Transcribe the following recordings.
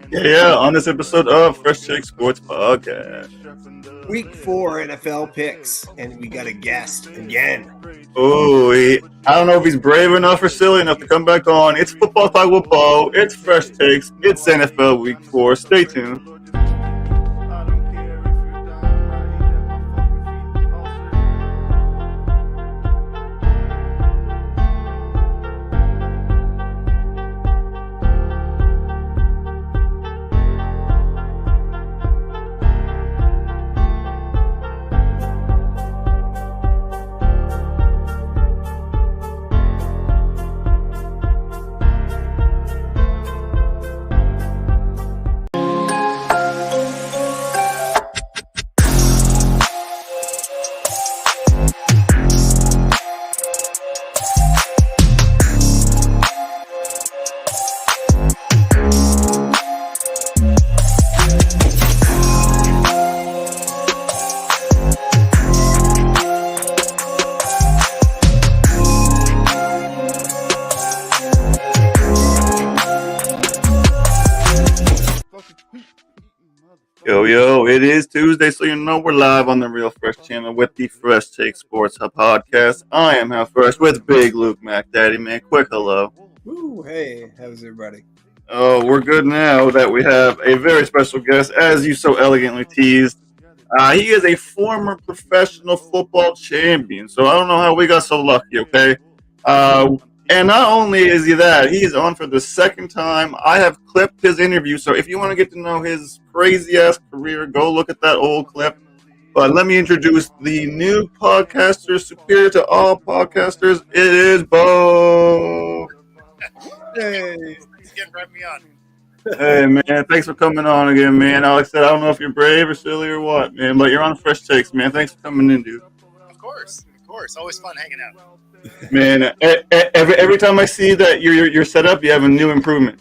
Yeah, on this episode of Fresh Take Sports Podcast. Week 4 NFL picks, and we got a guest again. Oh, I don't know if he's brave enough or silly enough to come back on. It's Football Talk with Bo. It's Fresh Takes. It's NFL Week 4. Stay tuned. Yo, it is Tuesday, so you know we're live on the Real Fresh channel with the Fresh Take Sports Hub podcast. I am How Fresh with Big Luke Mac Daddy, man. Quick hello. Ooh, hey, how's everybody? Oh, we're good now that we have a very special guest, as you so elegantly teased. He is a former professional football champion, so I don't know how we got so lucky, okay? And not only is he that, he is on for the second time. I have clipped his interview, so if you want to get to know his crazy-ass career, go look at that old clip. But let me introduce the new podcaster, superior to all podcasters. It is Bo. Hey. He's getting right me on. Hey, man, thanks for coming on again, man. Alex said, I don't know if you're brave or silly or what, man, but you're on Fresh Takes, man. Thanks for coming in, dude. Of course. Always fun hanging out. Man, every time I see that you're set up, you have a new improvement.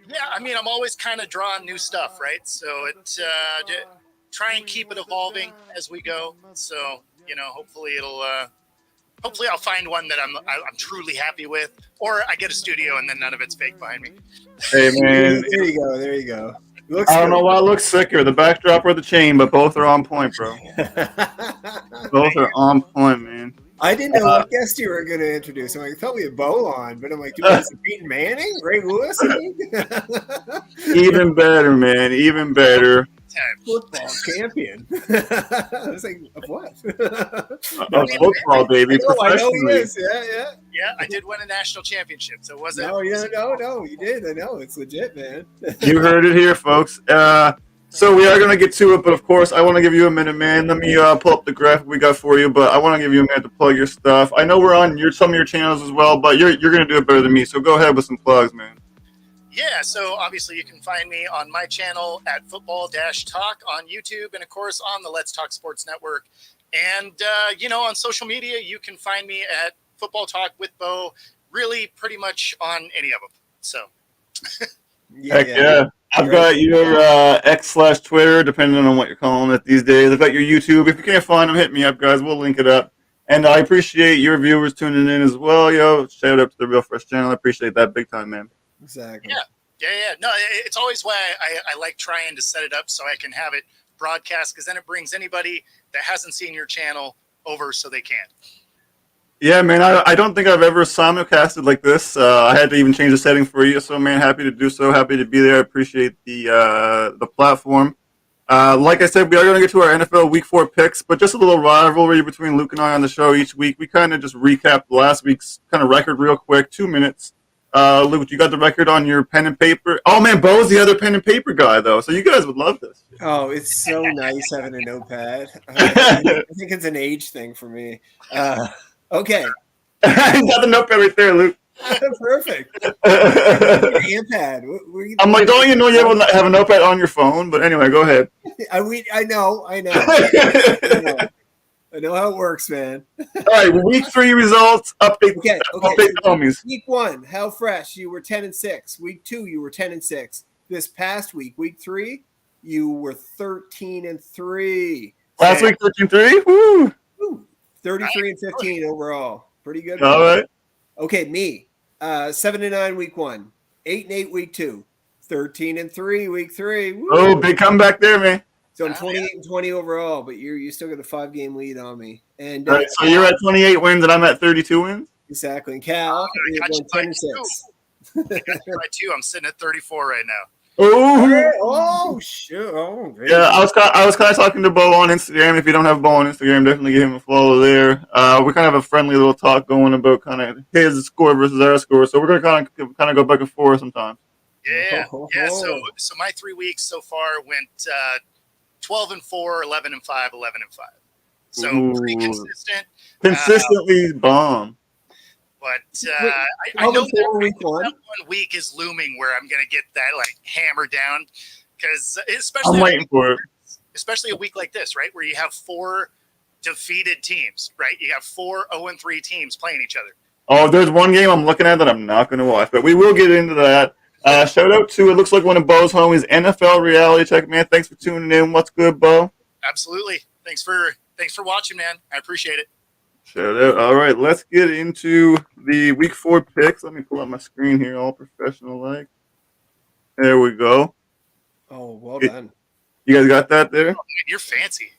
Yeah, I mean, I'm always kind of drawing new stuff, right? So try and keep it evolving as we go. So, hopefully I'll find one that I'm truly happy with, or I get a studio and then none of it's fake behind me. Hey, man. There you go. I don't know what looks sicker, the backdrop or the chain, but both are on point, bro. Both are on point, man. I didn't know what guest you were going to introduce. I'm like, thought we had Bo on, but I'm like, dude, is it Peyton Manning? Ray Lewis? Even better, man. Even better. Football champion. I was like, of what? Football, baby. I know he is. Yeah. Yeah, I did win a national championship, so it wasn't. No, you did. I know. It's legit, man. You heard it here, folks. So we are going to get to it, but of course, I want to give you a minute, man. Let me pull up the graphic we got for you, but I want to give you a minute to plug your stuff. I know we're on some of your channels as well, but you're going to do it better than me, so go ahead with some plugs, man. Yeah, so obviously you can find me on my channel at Football-Talk on YouTube, and of course on the Let's Talk Sports Network. And, on social media, you can find me at Football Talk with Bo, really pretty much on any of them. So. Heck yeah. I've got your X/Twitter, depending on what you're calling it these days. I've got your YouTube. If you can't find them, hit me up, guys. We'll link it up. And I appreciate your viewers tuning in as well, yo. Shout out to the Real Fresh channel. I appreciate that big time, man. Exactly. Yeah. No, it's always why I like trying to set it up so I can have it broadcast, because then it brings anybody that hasn't seen your channel over so they can. Yeah, man, I don't think I've ever simulcasted like this. I had to even change the setting for you, so, man, happy to do so. Happy to be there. I appreciate the platform. Like I said, we are going to get to our NFL Week 4 picks, but just a little rivalry between Luke and I on the show each week. We kind of just recap last week's kind of record real quick, 2 minutes. Luke, you got the record on your pen and paper? Oh, man, Bo's the other pen and paper guy, though, so you guys would love this. Oh, it's so nice having a notepad. I think it's an age thing for me. Okay. You got the notepad right there, Luke. Perfect. Handpad. I'm like, don't you know you have a notepad on your phone? But anyway, go ahead. I know. I know how it works, man. All right, week 3 results. Update. Okay. Update the homies. Week 1, how fresh? You were 10-6. Week 2, you were 10-6. This past week 3, you were 13-3. Last week 13-3. Woo. 33-15 overall. Pretty good. All right. Okay, me. 7-9 week 1, 8-8 week 2, 13-3, week 3. Woo. Oh, big comeback there, man. So I'm 28-20 overall, but you still got a 5-game lead on me. And All right, so you're at 28 wins and I'm at 32 wins. exactly. And Cal, you're got you going by 10-6. I got you by 2. I'm sitting at 34 right now. Oh shit! Oh, great. Yeah, I was kind of talking to Bo on Instagram. If you don't have Bo on Instagram, definitely give him a follow there. We kind of have a friendly little talk going about kind of his score versus our score, so we're gonna kind of go back and forth sometimes. Yeah. So my 3 weeks so far went 12-4, 11-5, 11-5. So pretty consistent. Consistently bomb. But I know that week one week is looming where I'm going to get that like hammered down because I'm waiting for it. Especially a week like this, right, where you have 4 defeated teams, right? You have 4 0-3 teams playing each other. Oh, there's one game I'm looking at that I'm not going to watch, but we will get into that. Shout out to, it looks like one of Bo's homies, NFL Reality Check, man. Thanks for tuning in. What's good, Bo? Absolutely. Thanks for watching, man. I appreciate it. Shout out. All right, let's get into the week 4 picks. Let me pull up my screen here, all professional like. There we go. Oh, well done. You guys got that there? Oh, man, you're fancy.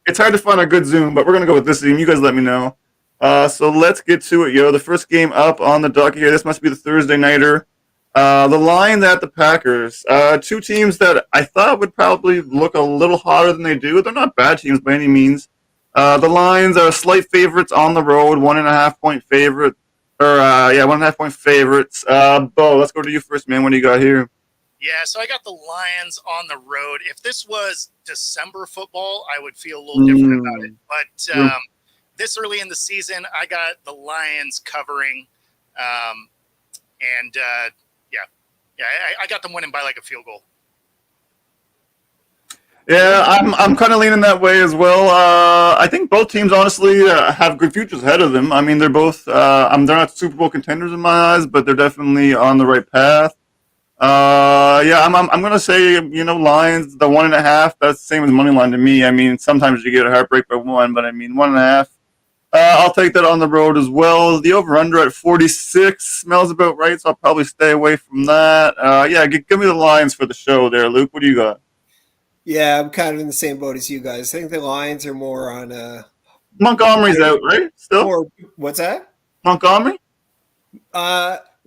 It's hard to find a good Zoom, but we're going to go with this Zoom. You guys let me know. So let's get to it, yo. The first game up on the docket here. This must be the Thursday nighter. The Lions at the Packers. 2 teams that I thought would probably look a little hotter than they do. They're not bad teams by any means. The Lions are slight favorites on the road, 1.5 point favorite. 1.5 point favorites. Bo, let's go to you first, man. What do you got here? Yeah, so I got the Lions on the road. If this was December football, I would feel a little different about it. But this early in the season, I got the Lions covering. I got them winning by like a field goal. Yeah, I'm kind of leaning that way as well. I think both teams honestly have good futures ahead of them. I mean, they're both they're not Super Bowl contenders in my eyes, but they're definitely on the right path. I'm gonna say Lions the 1.5. That's the same as money line to me. I mean, sometimes you get a heartbreak by 1, but I mean 1.5. I'll take that on the road as well. The over/under at 46 smells about right, so I'll probably stay away from that. Give me the Lions for the show there, Luke. What do you got? Yeah, I'm kind of in the same boat as you guys. I think the Lions are more on Montgomery's out, right? Still? What's that? Montgomery?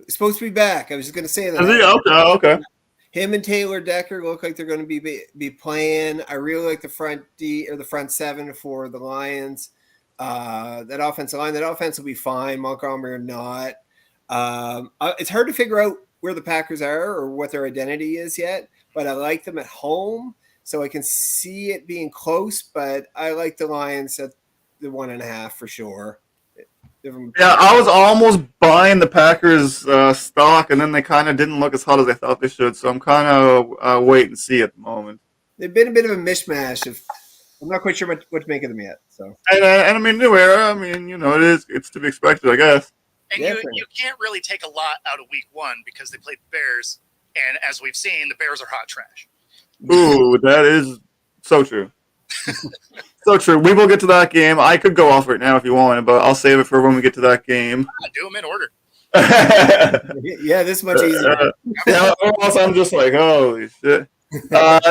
Supposed to be back. I was just going to say that. Is he? Okay. Him and Taylor Decker look like they're going to be playing. I really like the front 7 for the Lions. That offensive line, that offense will be fine. Montgomery or not. It's hard to figure out where the Packers are or what their identity is yet, but I like them at home. So I can see it being close, but I like the Lions at the 1.5 for sure. Yeah, I was almost buying the Packers stock, and then they kind of didn't look as hot as I thought they should. So I'm kind of wait and see at the moment. They've been a bit of a mishmash. I'm not quite sure what to make of them yet. So and I mean, new era. I mean, it's to be expected, I guess. And you can't really take a lot out of week 1 because they played the Bears, and as we've seen, the Bears are hot trash. Ooh, that is so true. So true. We will get to that game. I could go off right now if you want, but I'll save it for when we get to that game. Do them in order. Yeah, this is much easier. Also, I'm just like, holy shit.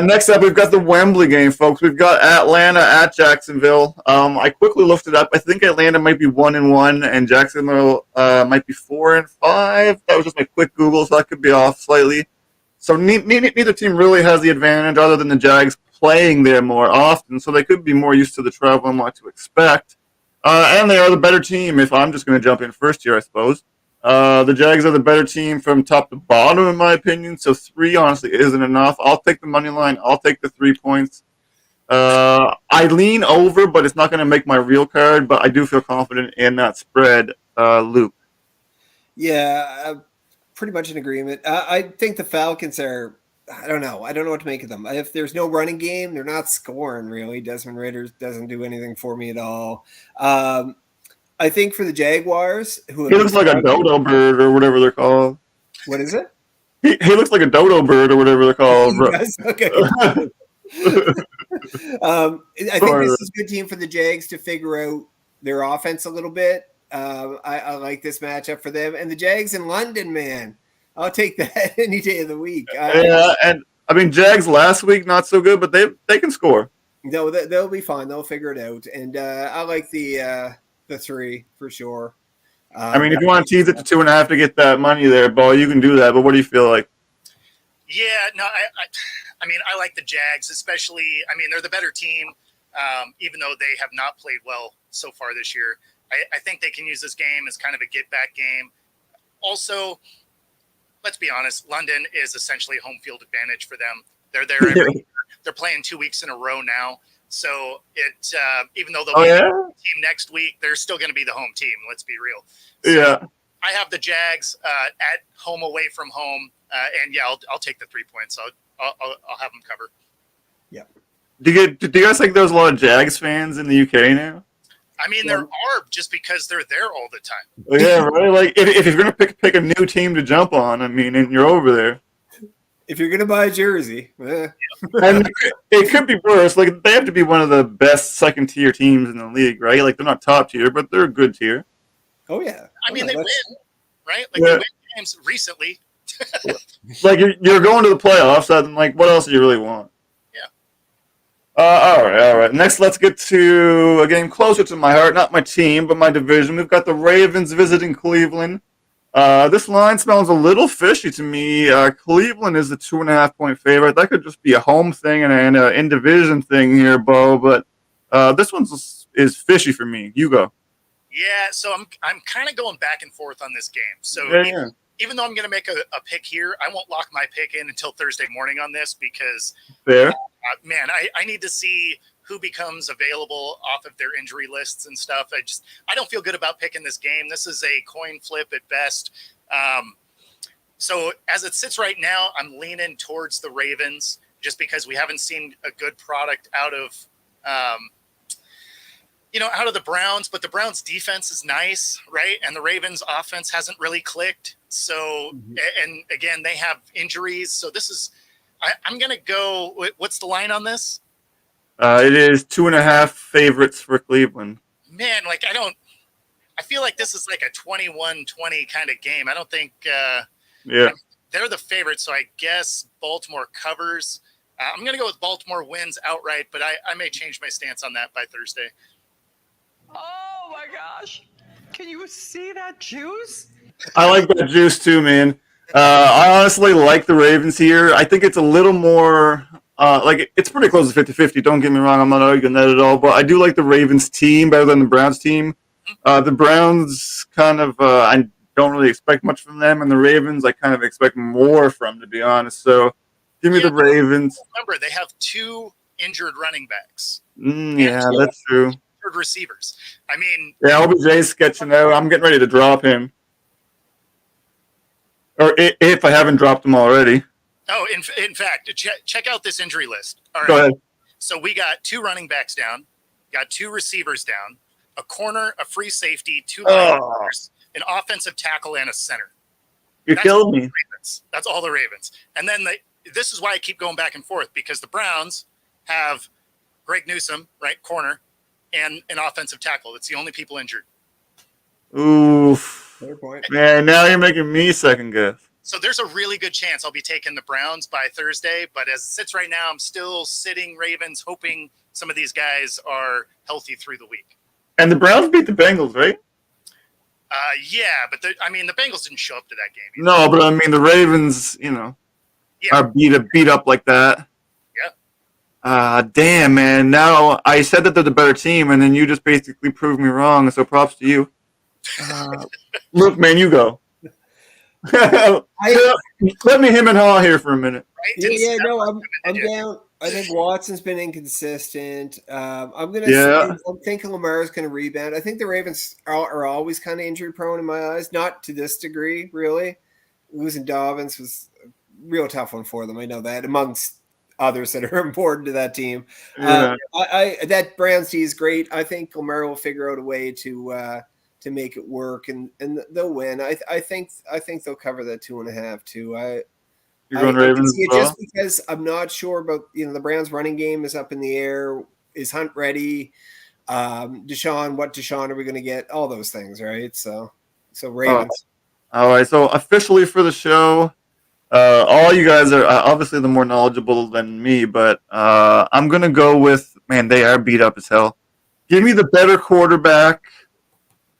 Next up, we've got the Wembley game, folks. We've got Atlanta at Jacksonville. I quickly looked it up. I think Atlanta might be 1-1, and Jacksonville might be 4-5. That was just my quick Google, so that could be off slightly. So neither team really has the advantage other than the Jags playing there more often, so they could be more used to the travel and what to expect. And they are the better team, if I'm just going to jump in first here, I suppose. The Jags are the better team from top to bottom, in my opinion, so 3 honestly isn't enough. I'll take the money line. I'll take the 3 points. I lean over, but it's not going to make my real card, but I do feel confident in that spread, Luke. Yeah, pretty much in agreement. I think the Falcons are, I don't know what to make of them. If there's no running game, they're not scoring really. Desmond Ridder doesn't do anything for me at all. I think for the Jaguars, he looks like a dodo bird or whatever they're called. What is it? He looks like a dodo bird or whatever they're called. Okay. I think this is a good team for the Jags to figure out their offense a little bit. I like this matchup for them. And the Jags in London, man. I'll take that any day of the week. Yeah, and I mean Jags last week not so good, but they can score. No, they'll be fine. They'll figure it out. And I like the 3 for sure. I mean, if you want to tease it to 2.5 to get that money there, Bo, you can do that. But what do you feel like? Yeah, no, I mean, I like the Jags, especially. I mean, they're the better team, even though they have not played well so far this year. I think they can use this game as kind of a get-back game. Also, let's be honest, London is essentially home field advantage for them. They're there every year. They're playing 2 weeks in a row now. So even though they'll be the team next week, they're still going to be the home team. Let's be real. So I have the Jags at home away from home, and yeah, I'll take the 3 points. I'll have them cover. Yeah. Do you guys think there's a lot of Jags fans in the UK now? I mean, there are just because they're there all the time. Yeah, right. Like if you're gonna pick a new team to jump on, I mean, and you're over there. If you're gonna buy a jersey, and it could be worse. Like they have to be one of the best second-tier teams in the league, right? Like they're not top tier, but they're a good tier. Oh yeah. I mean, they win, right? Like they win games recently. Like you're going to the playoffs, and like what else do you really want? All right. Next, let's get to a game closer to my heart, not my team, but my division. We've got the Ravens visiting Cleveland. This line smells a little fishy to me. Cleveland is the 2.5-point favorite. That could just be a home thing and an in-division thing here, Bo. But this one is fishy for me. You go. Yeah, so I'm kind of going back and forth on this game. So even though I'm going to make a pick here, I won't lock my pick in until Thursday morning on this because, man, I need to see who becomes available off of their injury lists and stuff. I don't feel good about picking this game. This is a coin flip at best. So as it sits right now, I'm leaning towards the Ravens just because we haven't seen a good product out of the Browns, but the Browns defense is nice, right? And the Ravens offense hasn't really clicked. So, and again, they have injuries. So this is, I'm going to go, what's the line on this? It is 2.5 favorites for Cleveland. Man, like I feel like this is like a 21-20 kind of game. I don't think, they're the favorites. So I guess Baltimore covers. I'm going to go with Baltimore wins outright, but I may change my stance on that by Thursday. Oh my gosh. Can you see that juice? I like that juice too, man. I honestly like the Ravens here. I think it's a little more it's pretty close to 50-50. Don't get me wrong. I'm not arguing that at all, but I do like the Ravens team better than the Browns team. The Browns kind of, I don't really expect much from them, and the Ravens I kind of expect more from, to be honest. So give me the Ravens. Remember, they have 2 injured running backs. That's true. Receivers. I mean, OBJ's sketching out. I'm getting ready to drop him, or if I haven't dropped him already. Oh, in fact, check out this injury list. All right. Go ahead. So we got 2 running backs down, got 2 receivers down, a corner, a free safety, 2 linebackers, an offensive tackle, and a center. You're killing me. That's all the Ravens. And then this is why I keep going back and forth, because the Browns have Greg Newsome, right, corner, and an offensive tackle. That's the only people injured. Oof. Fair point. Man, now you're making me second guess. So there's a really good chance I'll be taking the Browns by Thursday. But as it sits right now, I'm still sitting Ravens, hoping some of these guys are healthy through the week. And the Browns beat the Bengals, right? Yeah, but the Bengals didn't show up to that game either. No, but I mean the Ravens, are beat up like that. Damn, man. Now, I said that they're the better team, and then you just basically proved me wrong, so props to you. Look, man, you go. Let me him and haw here for a minute. Right? I'm down. I think Watson's been inconsistent. I'm thinking Lamar's going to rebound. I think the Ravens are always kind of injury prone in my eyes, not to this degree, really. Losing Dobbins was a real tough one for them. I know that, amongst others that are important to that team. That Browns team is great. I think Lamar will figure out a way to make it work, and they'll win. I think they'll cover that 2.5 too. You're going Ravens just because I'm not sure about the Browns running game is up in the air. Is Hunt ready? Deshaun, what Deshaun are we going to get? All those things, right? So Ravens. All right, so officially for the show, all you guys are obviously the more knowledgeable than me, but I'm gonna go with man. They are beat up as hell. Give me the better quarterback.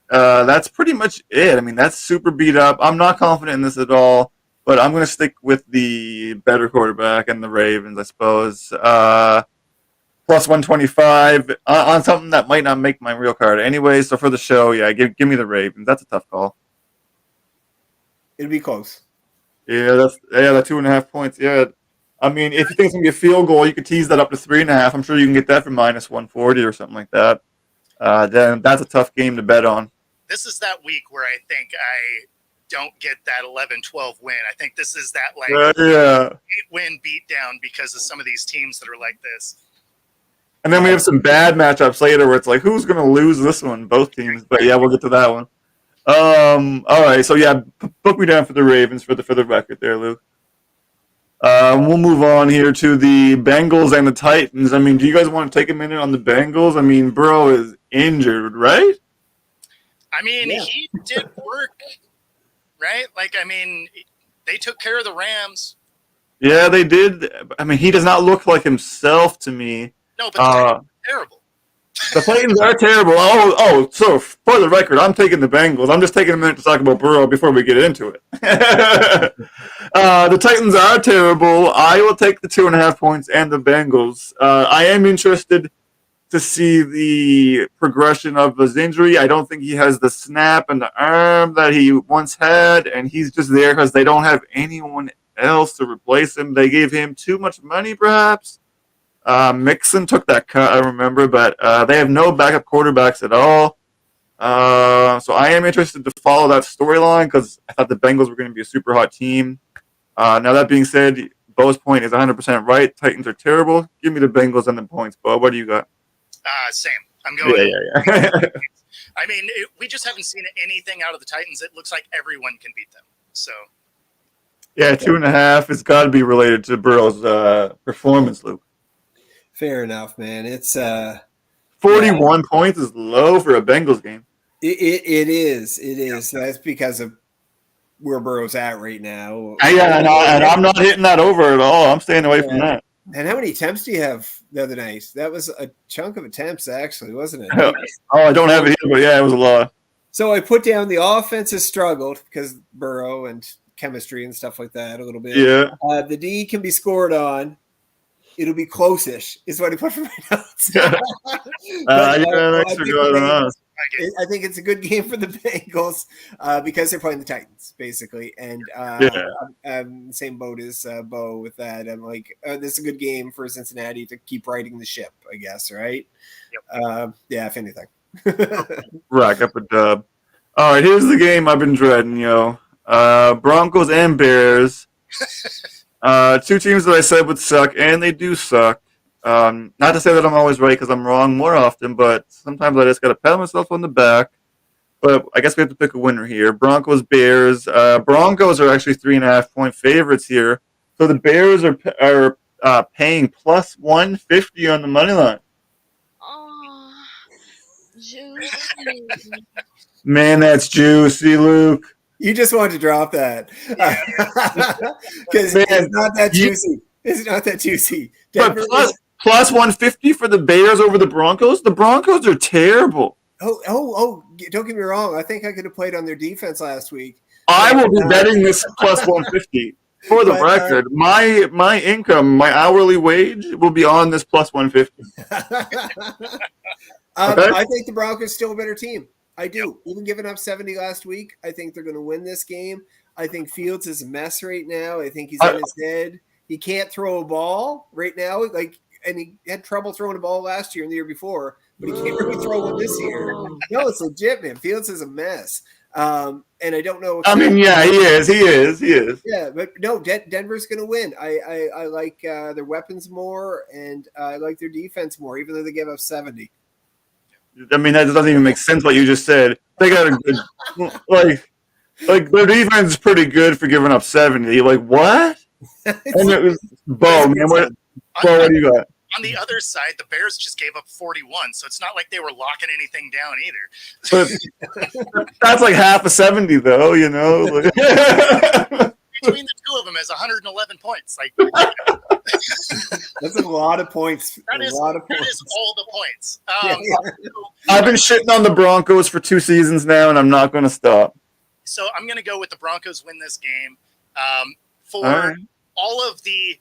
That's pretty much it. I mean, that's super beat up. I'm not confident in this at all, but I'm gonna stick with the better quarterback and the Ravens, I suppose. Plus 125 on something that might not make my real card anyway. So for the show, yeah, give me the Ravens. That's a tough call. It'll be close. Yeah, that 2.5 points. Yeah, I mean, if you think it's gonna be a field goal, you could tease that up to 3.5. I'm sure you can get that for minus 140 or something like that. Then that's a tough game to bet on. This is that week where I think I don't get that 11-12 win. I think this is that like Yeah. 8-win beatdown because of some of these teams that are like this. And then we have some bad matchups later where it's like, who's gonna lose this one? Both teams. But yeah, we'll get to that one. All right. So yeah, book me down for the Ravens for the record there, Luke. We'll move on here to the Bengals and the Titans. I mean, do you guys want to take a minute on the Bengals? I mean, Burrow is injured, right? I mean, Yeah. he did work, right? Like, I mean, they took care of the Rams. Yeah, they did. I mean, he does not look like himself to me. No, but the Titans are terrible. The Titans are terrible. So for the record, I'm taking the Bengals. I'm just taking a minute to talk about Burrow before we get into it. The Titans are terrible. I will take the 2.5 points and the Bengals. I am interested to see the progression of his injury. I don't think he has the snap and the arm that he once had, and he's just there because they don't have anyone else to replace him. They gave him too much money, perhaps. Mixon took that cut, I remember, but they have no backup quarterbacks at all. So I am interested to follow that storyline because I thought the Bengals were going to be a super hot team. Now, that being said, Bo's point is 100% right. Titans are terrible. Give me the Bengals and the points, Bo. What do you got? Same. I'm going. Yeah. I mean, we just haven't seen anything out of the Titans. It looks like everyone can beat them. So, Yeah, 2.5. It's got to be related to Burrow's performance, Luke. Fair enough, man. It's 41 points is low for a Bengals game. it is. That's because of where Burrow's at right now. Yeah, and I'm not hitting that over at all. I'm staying away from that. And how many attempts do you have the other night? That was a chunk of attempts, actually, wasn't it? Oh, I don't have it here, but yeah, it was a lot. So I put down the offense has struggled because Burrow and chemistry and stuff like that a little bit. Yeah. The D can be scored on. It'll be close-ish, is what I put for my notes. I think it's a good game for the Bengals because they're playing the Titans, basically. And I'm the same boat as Bo with that. I'm like, this is a good game for Cincinnati to keep riding the ship, I guess, right? Yep. Yeah, if anything. Rack up a dub. All right, here's the game I've been dreading, yo. Broncos and Bears. Two teams that I said would suck, and they do suck. Not to say that I'm always right because I'm wrong more often, but sometimes I just got to pat myself on the back. But I guess we have to pick a winner here. Broncos, Bears. Broncos are actually 3.5 point favorites here. So the Bears are paying plus 150 on the money line. Oh, juicy. Man, that's juicy, Luke. You just wanted to drop that because it's not that juicy. It's not that juicy. But plus 150 for the Bears over the Broncos? The Broncos are terrible. Oh! Don't get me wrong. I think I could have played on their defense last week. I will be betting this plus 150. For the record, my income, my hourly wage will be on this plus 150. Okay. I think the Broncos still a better team. I do. Even giving up 70 last week, I think they're going to win this game. I think Fields is a mess right now. I think he's in his head. He can't throw a ball right now. And he had trouble throwing a ball last year and the year before, but he can't really throw one this year. No, it's legit, man. Fields is a mess. And I don't know. I mean, yeah, he is. Yeah, but no, Denver's going to win. I like their weapons more, and I like their defense more, even though they gave up 70. I mean, that doesn't even make sense what you just said. They got a good, like their defense is pretty good for giving up 70. Like, what? And it was Bo, man. What do you got? on the other side, the Bears just gave up 41, so it's not like they were locking anything down either. But that's like half a 70, though. You know. Between the two of them is 111 points. Like That's a lot of points. that is all the points. I've been shitting on the Broncos for 2 seasons now, and I'm not going to stop. So I'm going to go with the Broncos win this game for All right. all of the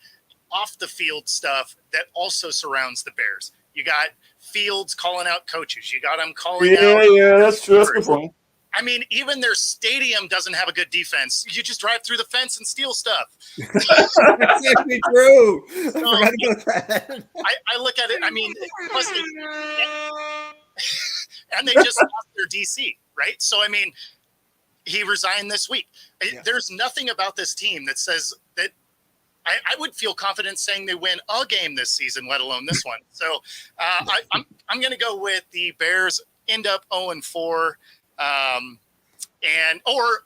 off the field stuff that also surrounds the Bears. You got Fields calling out coaches. You got them calling out. Yeah, that's true. That's a good point. I mean, even their stadium doesn't have a good defense. You just drive through the fence and steal stuff. That's actually true. I forgot about that. I look at it. I mean, plus and they just lost their DC, right? So I mean, he resigned this week. Yeah. There's nothing about this team that says that. I would feel confident saying they win a game this season, let alone this one. So I'm going to go with the Bears end up 0-4, and or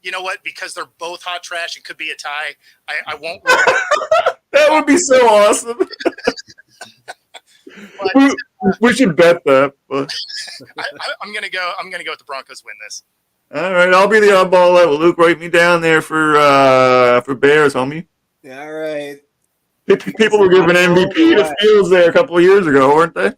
you know what? Because they're both hot trash, it could be a tie. I won't. That would be so awesome. But, we should bet that. But. I'm going to go with the Broncos win this. All right, I'll be the oddball. Let Luke write me down there for Bears, homie. All right. People were giving MVP to Fields there a couple of years ago, weren't they?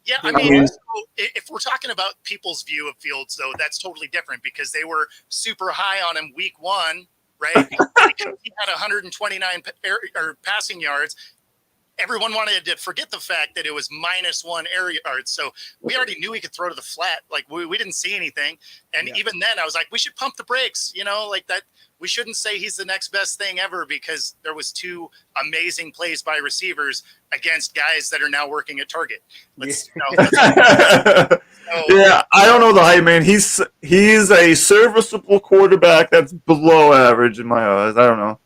Yeah, I mean, so if we're talking about people's view of Fields, though, that's totally different because they were super high on him week 1, right? Because he had 129 passing yards. Everyone wanted to forget the fact that it was -1 air yards. So we already knew he could throw to the flat. Like we didn't see anything. And even then I was like, we should pump the brakes, you know, like that. We shouldn't say he's the next best thing ever because there was 2 amazing plays by receivers against guys that are now working at Target. Yeah, I don't know the hype, man. He's a serviceable quarterback that's below average in my eyes. I don't know.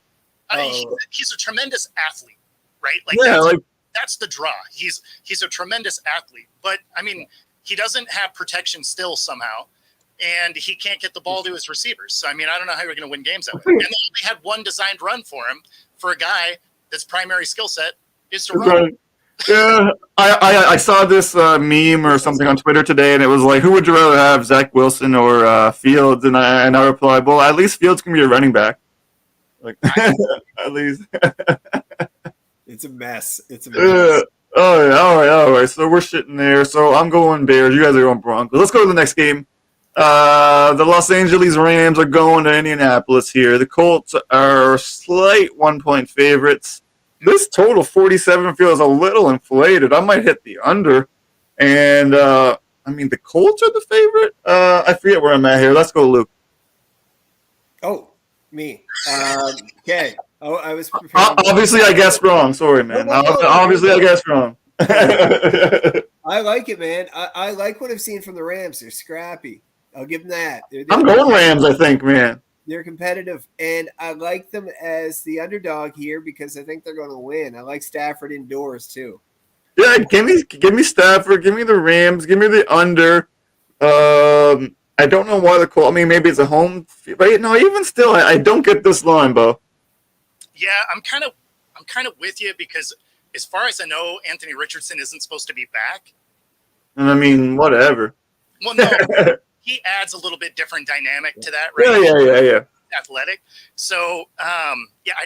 He's a tremendous athlete. Right? Like, that's the draw. He's a tremendous athlete, but I mean, he doesn't have protection still somehow, and he can't get the ball to his receivers. So I mean, I don't know how you're going to win games that way. And they only had one designed run for him for a guy that's primary skill set is to run. Yeah, I saw this meme or something on Twitter today, and it was like, who would you rather have, Zach Wilson or Fields? And I replied, well, at least Fields can be a running back. Like, at least. It's a mess. All right. So we're shitting there. So I'm going Bears. You guys are going Broncos. Let's go to the next game. The Los Angeles Rams are going to Indianapolis here. The Colts are slight 1-point favorites. This total 47 feels a little inflated. I might hit the under. And, I mean, the Colts are the favorite? I forget where I'm at here. Let's go, Luke. Oh, me. Okay. Oh, I was prepared. Obviously, I guessed wrong. Sorry, man. Obviously, I guessed wrong. I like it, man. I like what I've seen from the Rams. They're scrappy. I'll give them that. I'm going Rams, I think, man. They're competitive, and I like them as the underdog here because I think they're going to win. I like Stafford indoors, too. Yeah, give me Stafford. Give me the Rams. Give me the under. I don't know why the Colts. I mean, maybe it's a home. But no, even still, I don't get this line, Bo. Yeah, I'm kind of with you because as far as I know, Anthony Richardson isn't supposed to be back. And I mean, whatever. Well, no, he adds a little bit different dynamic to that, right? Yeah. Athletic. So, I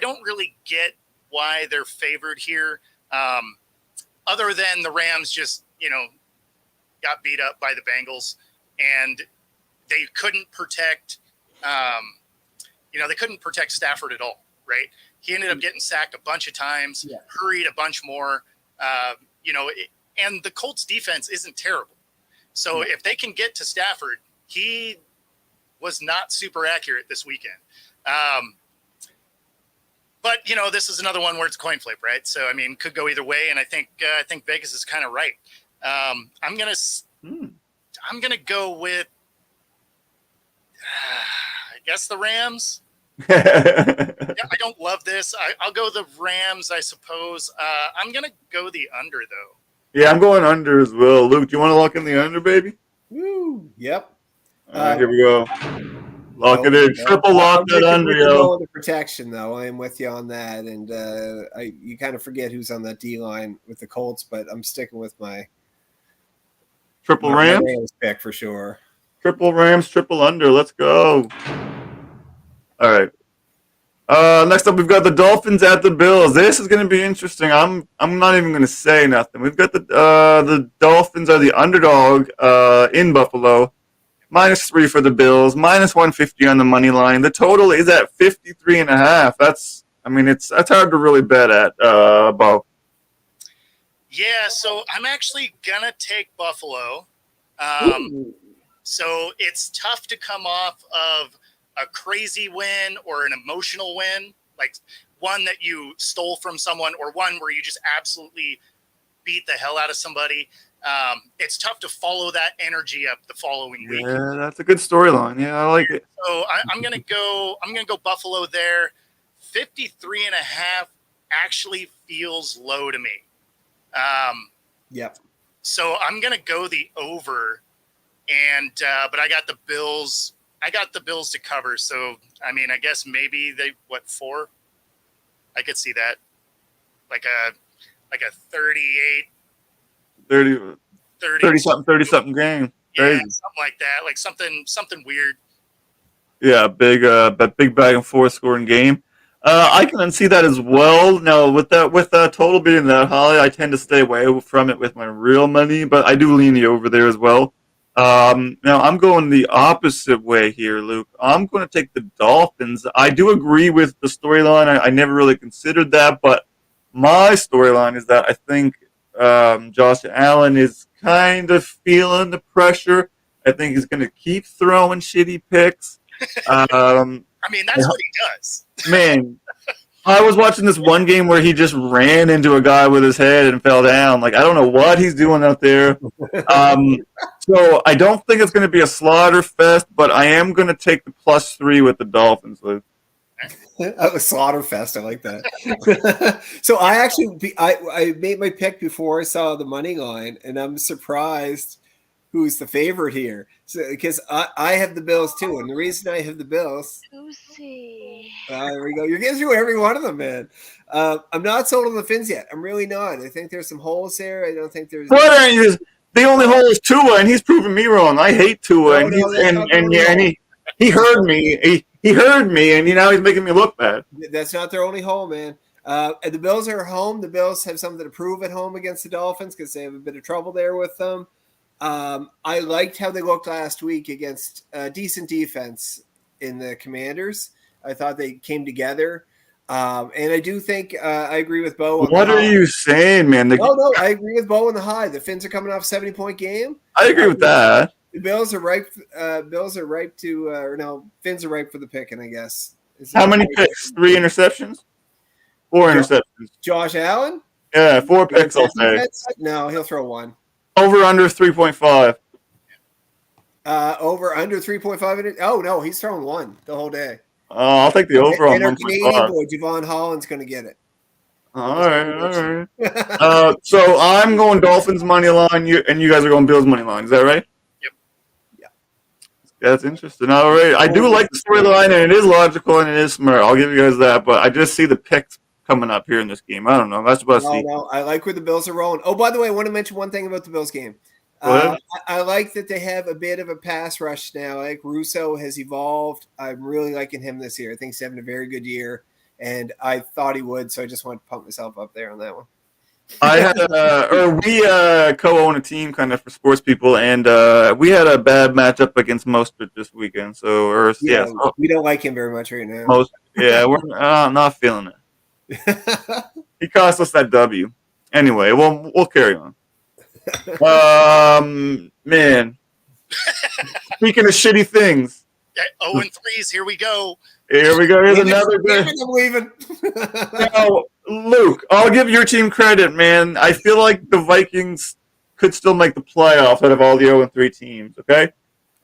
don't really get why they're favored here. Other than the Rams just, got beat up by the Bengals and they couldn't protect, they couldn't protect Stafford at all, right? He ended up getting sacked a bunch of times, hurried a bunch more, and the Colts defense isn't terrible. So if they can get to Stafford, he was not super accurate this weekend. But this is another one where it's a coin flip, right? So, I mean, could go either way. And I think Vegas is kind of right. I'm going to go with, I guess the Rams. I don't love this. I'll go the Rams, I suppose. I'm going to go the under, though. Yeah, I'm going under as well. Luke, do you want to lock in the under, baby? Woo! Yep. All right, here we go. Lock it in. Triple lock that under, yo. The protection, though, I am with you on that, and you kind of forget who's on that D line with the Colts, but I'm sticking with my Triple Rams pick for sure. Triple Rams, triple under. Let's go. All right. Next up, we've got the Dolphins at the Bills. This is going to be interesting. I'm not even going to say nothing. We've got the Dolphins are the underdog in Buffalo. -3 for the Bills, -150 on the money line. The total is at 53.5. That's hard to really bet at, Bo. Yeah, so I'm actually gonna take Buffalo. So it's tough to come off of a crazy win or an emotional win, like one that you stole from someone or one where you just absolutely beat the hell out of somebody. It's tough to follow that energy up the following week. Yeah, that's a good storyline. Yeah, I like it. So I'm gonna go Buffalo there. 53.5 actually feels low to me. Yep. So I'm gonna go the over, and but I got the Bills. I got the Bills to cover. So I mean, I guess maybe 4? I could see that, like a 38. 30 something game. Yeah, Crazy. something like that. Like something weird. Yeah, big back and forth scoring game. I can see that as well. Now with total being that high, I tend to stay away from it with my real money, but I do lean the over there as well. Now I'm going the opposite way here, Luke. I'm going to take the Dolphins. I do agree with the storyline. I never really considered that, but my storyline is that I think Josh Allen is kind of feeling the pressure. I think he's going to keep throwing shitty picks. I mean, that's what he does. Man, I was watching this one game where he just ran into a guy with his head and fell down. Like, I don't know what he's doing out there. So I don't think it's going to be a slaughter fest, but I am going to take the +3 with the Dolphins, Luke. A slaughter fest. I like that. So I made my pick before I saw the money line, and I'm surprised who's the favorite here. So because I have the Bills too, and the reason I have the Bills. Lucy. There we go. You're getting through every one of them, man. I'm not sold on the Fins yet. I'm really not. I think there's some holes there. I don't think there's. What are you? The only hole is Tua, and he's proving me wrong. I hate Tua, he heard me. He heard me, and now he's making me look bad. That's not their only hole, man. The Bills are home. The Bills have something to prove at home against the Dolphins because they have a bit of trouble there with them. I liked how they looked last week against a decent defense in the Commanders. I thought they came together. And I do think I agree with Bo. What are you saying, man? No, I agree with Bo on the high. The Fins are coming off a 70-point game. I agree with that. The Bills are ripe. Fins are ripe for the picking, I guess. How many picks? 3 interceptions? 4 interceptions. Josh Allen? Yeah, 4 picks, I'll say. No, he'll throw 1. Over under 3.5. Over under 3.5. Oh no, he's throwing 1 the whole day. I'll take the over on 1.5. Our Canadian boy Javon Holland's going to get it. All right. So I'm going Dolphins money line, and you guys are going Bills money line. Is that right? Yep. Yeah. That's interesting. All right. I do like the storyline, and it is logical and it is smart. I'll give you guys that, but I just see the picks coming up here in this game. I don't know. That's what I see. No, I like where the Bills are rolling. Oh, by the way, I want to mention one thing about the Bills game. I like that they have a bit of a pass rush now. I think Russo has evolved. I'm really liking him this year. I think he's having a very good year, and I thought he would, so I just want to pump myself up there on that one. We co-own a team kind of for sports people, and we had a bad matchup against Mostert this weekend. We don't like him very much right now. We're not feeling it. He cost us that W. Anyway, we'll carry on. Man. Speaking of shitty things. 0-3s. Here we go. Here's another good. I'm leaving. Now, Luke, I'll give your team credit, man. I feel like the Vikings could still make the playoffs out of all the 0-3 teams. Okay.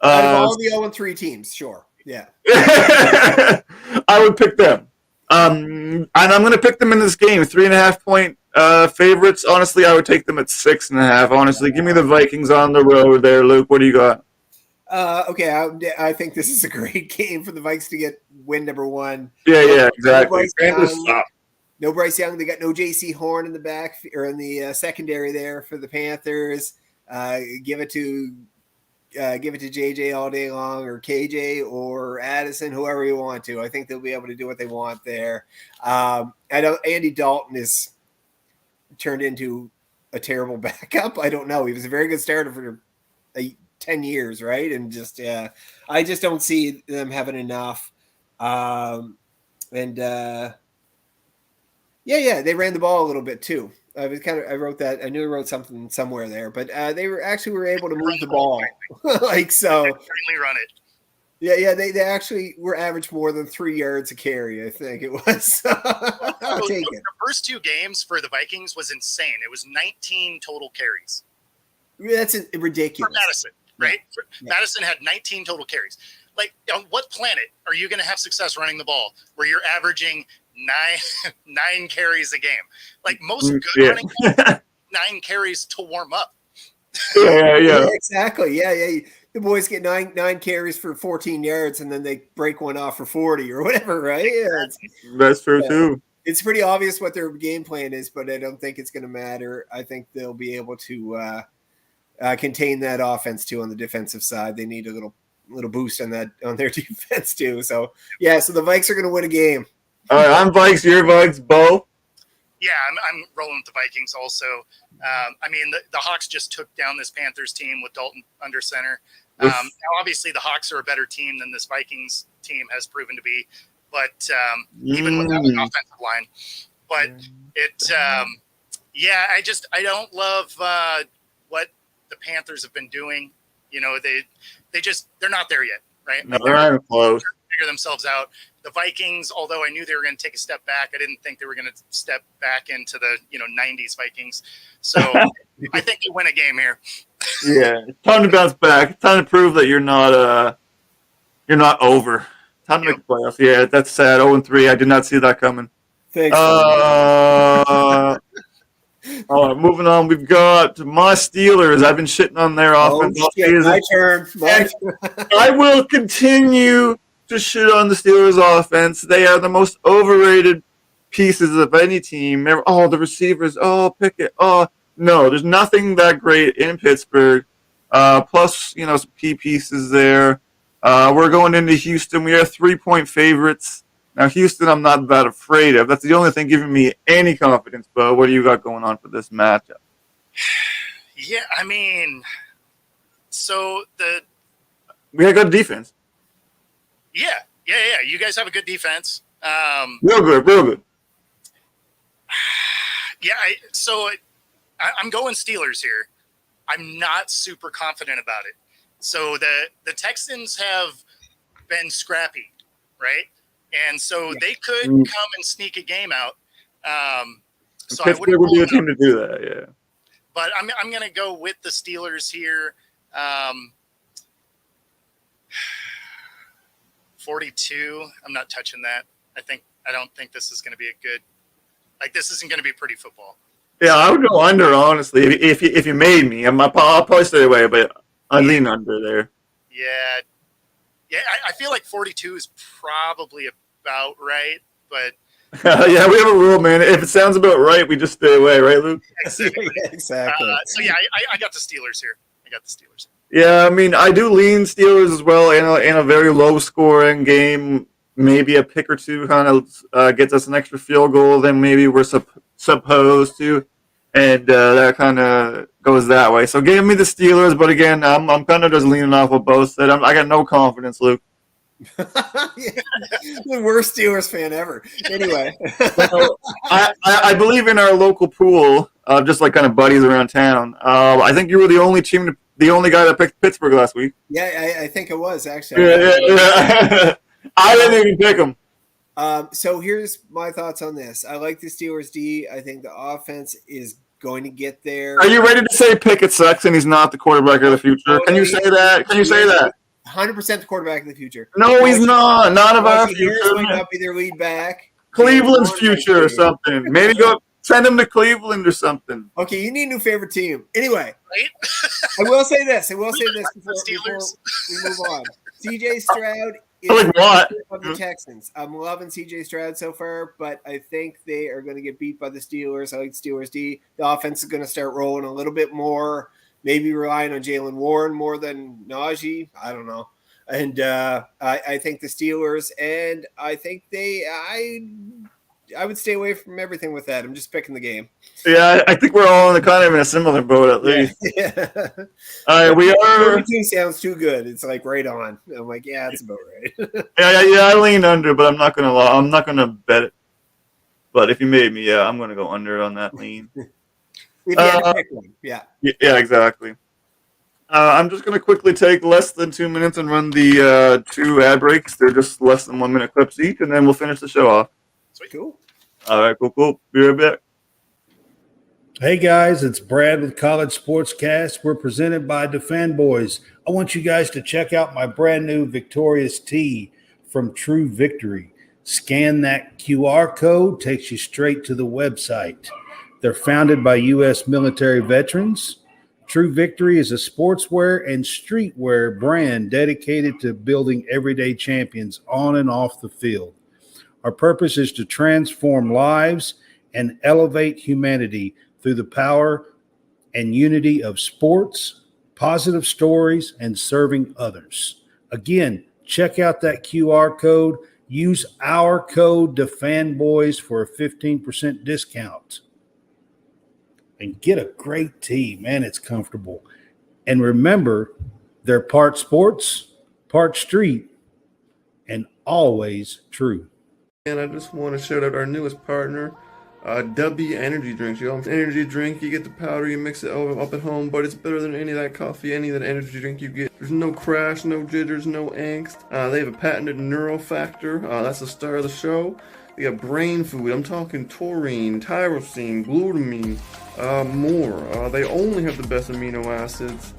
Out of all the 0-3 teams, sure. Yeah. I would pick them. And I'm going to pick them in this game. 3.5 point favorites. Honestly, I would take them at 6.5. Honestly, give me the Vikings on the road there, Luke. What do you got? Okay, I think this is a great game for the Vikes to get win number one. Yeah, exactly. Bryce Panthers Young. suck. No Bryce Young. They got no J.C. Horn in the back or in the secondary there for the Panthers. Give it to JJ all day long, or KJ or Addison, whoever you want to. I think they'll be able to do what they want there. I know Andy Dalton is turned into a terrible backup. I don't know. He was a very good starter for 10 years, right? And I just don't see them having enough. They ran the ball a little bit too. I wrote that. I knew I wrote something somewhere there, but they were able to move the ball like so. Certainly run it. Yeah. They actually were averaged more than 3 yards a carry. I think it was. I'll take it. The first 2 games for the Vikings was insane. It was 19 total carries. That's ridiculous. For Madison, right? Yeah. Madison had 19 total carries. Like, on what planet are you going to have success running the ball where you're averaging nine carries a game? Like, most good running backs, 9 carries to warm up. Yeah. Exactly. Yeah. The boys get nine carries for 14 yards, and then they break one off for 40 or whatever, right? Yeah, that's true too. It's pretty obvious what their game plan is, but I don't think it's going to matter. I think they'll be able to contain that offense too on the defensive side. They need a little boost on that on their defense too. So so the Vikes are going to win a game. All right, I'm Vikes. You're Vikes, Bo. Yeah, I'm rolling with the Vikings also. I mean, the Hawks just took down this Panthers team with Dalton under center. Now, obviously, the Hawks are a better team than this Vikings team has proven to be, but even without an offensive line. But I don't love what the Panthers have been doing. You know, they're not there yet, right? No, they're not even close. Figure themselves out. The Vikings, although I knew they were going to take a step back, I didn't think they were going to step back into the 90s Vikings. So I think they win a game here. Yeah, it's time to bounce back. It's time to prove that you're not over. Time to make the playoffs. Yeah, that's sad. 0-3. I did not see that coming. Thanks. All right, moving on. We've got my Steelers. I've been shitting on their offense. My turn. I will continue to shit on the Steelers offense. They are the most overrated pieces of any team. The receivers. Pickett. No, there's nothing that great in Pittsburgh. Plus, some key pieces there. We're going into Houston. We are 3-point favorites. Now, Houston, I'm not that afraid of. That's the only thing giving me any confidence. But what do you got going on for this matchup? Yeah, I mean, we got good defense. Yeah. You guys have a good defense. Real good. Yeah, I'm going Steelers here. I'm not super confident about it. So the Texans have been scrappy, right? And so they could come and sneak a game out. So Pittsburgh would be a team to do that, yeah. But I'm going to go with the Steelers here. 42. I'm not touching that. I don't think this is going to be this isn't going to be pretty football. Yeah, I would go under, honestly. If you made me, I'll probably stay away, but I lean under there. Yeah. I feel like 42 is probably about right, but yeah, we have a rule, man. If it sounds about right, we just stay away, right, Luke? Exactly. Exactly. I got the Steelers here. Yeah, I mean, I do lean Steelers as well in a very low-scoring game. Maybe a pick or two kind of gets us an extra field goal than maybe we're supposed to, and that kind of goes that way. So give me the Steelers, but again, I'm kind of just leaning off what both said. I got no confidence, Luke. The worst Steelers fan ever. Anyway, I believe in our local pool, just like kind of buddies around town. I think you were the only guy that picked Pittsburgh last week. Yeah, I think it was actually. Yeah. I didn't even pick them. So here's my thoughts on this. I like the Steelers D. I think the offense is going to get there. Are you ready to say Pickett sucks and he's not the quarterback of the future? Can you say that? 100% the quarterback of the future. No, he's not. Not of our future. Might not be their lead back. Cleveland's future or something. Maybe go Send him to Cleveland or something. Okay, you need a new favorite team. Anyway, Right? I will say this before Steelers. we move on. CJ Stroud is Like what? of the Texans. I'm loving CJ Stroud so far, but I think they are going to get beat by the Steelers. I like Steelers D. The offense is going to start rolling a little bit more, maybe relying on Jalen Warren more than Najee. I don't know. And I think the Steelers, and I think I would stay away from everything with that. I'm just picking the game. Yeah, I think we're all kind of in a similar boat at least. Yeah. All right, we are. 32 sounds too good. It's like right on. I'm like, yeah, that's about right. Yeah. I leaned under, but I'm not gonna lie. I'm not gonna bet it. But if you made me, yeah, I'm gonna go under on that lean. If you had to pick one, yeah. Yeah, exactly. I'm just gonna quickly take less than 2 minutes and run the 2 ad breaks. They're just less than 1 minute clips each, and then we'll finish the show off. Sweet. Cool. All right, cool. Be right back. Hey guys, it's Brad with College Sportscast. We're presented by Defend Boys. I want you guys to check out my brand new Victorious tee from True Victory. Scan that QR code, takes you straight to the website. They're founded by U.S. military veterans. True Victory is a sportswear and streetwear brand dedicated to building everyday champions on and off the field. Our purpose is to transform lives and elevate humanity through the power and unity of sports, positive stories, and serving others. Again, check out that QR code. Use our code DEFANBOYS for a 15% discount. And get a great tee. Man, it's comfortable. And remember, they're part sports, part street, and always true. And I just want to shout out our newest partner, W Energy Drinks. You know, energy drink, you get the powder, you mix it up at home, but it's better than any of that coffee, any of that energy drink you get. There's no crash, no jitters, no angst. They have a patented neural factor. That's the star of the show. They got brain food. I'm talking taurine, tyrosine, glutamine, more. They only have the best amino acids.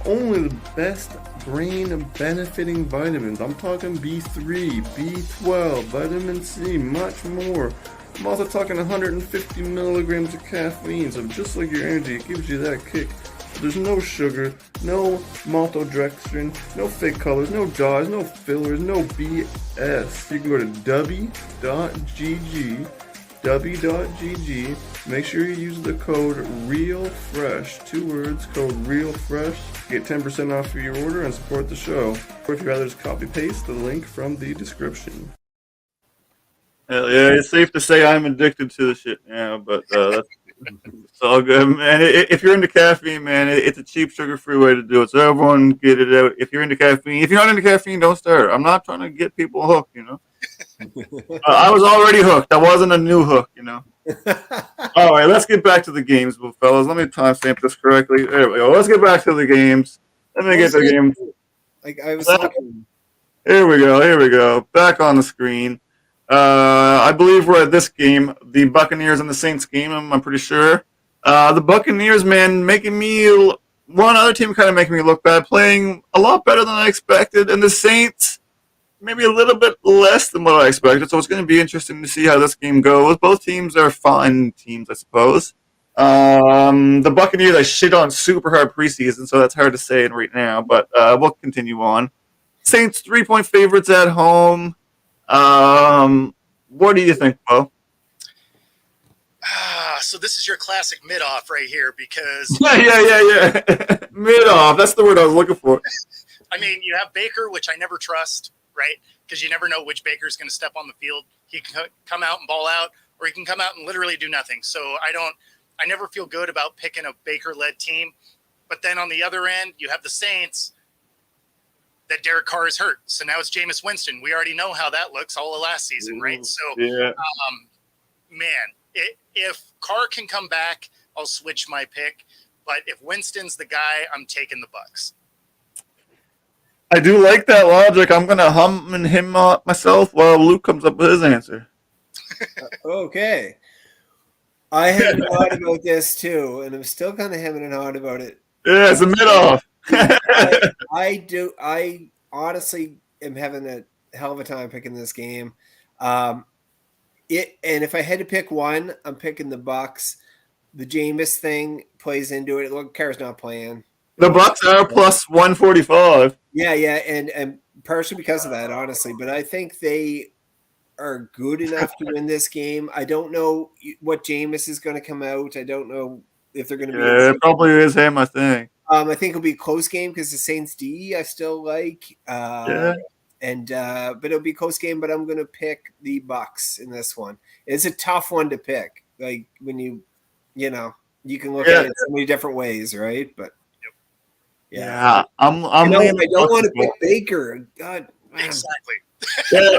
Only the best brain benefiting vitamins. I'm talking B3, B12, vitamin C, much more. I'm also talking 150 milligrams of caffeine, so just like your energy, it gives you that kick. There's no sugar, no maltodextrin, no fake colors, no dyes, no fillers, no BS. You can go to w.gg, make sure you use the code REALFRESH, 2 words, code REALFRESH, get 10% off for your order and support the show. Or if you'd rather just copy paste the link from the description. Hell yeah, it's safe to say I'm addicted to the shit now, but that's it's all good, man. If you're into caffeine, man, it's a cheap, sugar-free way to do it. So everyone get it out. If you're into caffeine, if you're not into caffeine, don't start. I'm not trying to get people hooked, you know. I was already hooked. I wasn't a new hook, you know. All right, let's get back to the games, fellas. Let me timestamp this correctly. There we go. Let's get back to the games. Let me get the game. Like I was looking. Here we go. Back on the screen. I believe we're at this game, the Buccaneers and the Saints game. I'm pretty sure. The Buccaneers, man, making me one other team kind of making me look bad, playing a lot better than I expected, and the Saints maybe a little bit less than what I expected. So it's going to be interesting to see how this game goes. Both teams are fine teams, I suppose. The Buccaneers I shit on super hard preseason, so that's hard to say right now. But we'll continue on. Saints 3-point favorites at home. What do you think, Bo? So this is your classic mid-off right here because Yeah. Mid-off. That's the word I was looking for. I mean, you have Baker, which I never trust, right? Because you never know which Baker's going to step on the field. He can come out and ball out, or he can come out and literally do nothing. So I never feel good about picking a Baker-led team. But then on the other end, you have the Saints that Derek Carr is hurt. So now it's Jameis Winston. We already know how that looks all of last season, right? So, yeah. If Carr can come back, I'll switch my pick. But if Winston's the guy, I'm taking the Bucs. I do like that logic. I'm going to hum and him myself while Luke comes up with his answer. Okay. I had thought about this too, and I'm still kind of hemming and hawing about it. Yeah, it's a mid-off. I honestly am having a hell of a time picking this game. And if I had to pick one, I'm picking the Bucks. The Jameis thing plays into it. Look, Carr's not playing. The Bucks are plus 145. Yeah, and partially because of that, honestly. But I think they are good enough to win this game. I don't know what Jameis is going to come out. I don't know if they're going to be. Yeah, it probably is him, I think. I think it'll be a close game because the Saints D I still like. Yeah. And but it'll be a close game. But I'm going to pick the Bucks in this one. It's a tough one to pick. Like when you know, you can look at it so many different ways, right? But yeah, I'm I don't want to pick Baker. God, man. Exactly. Yeah,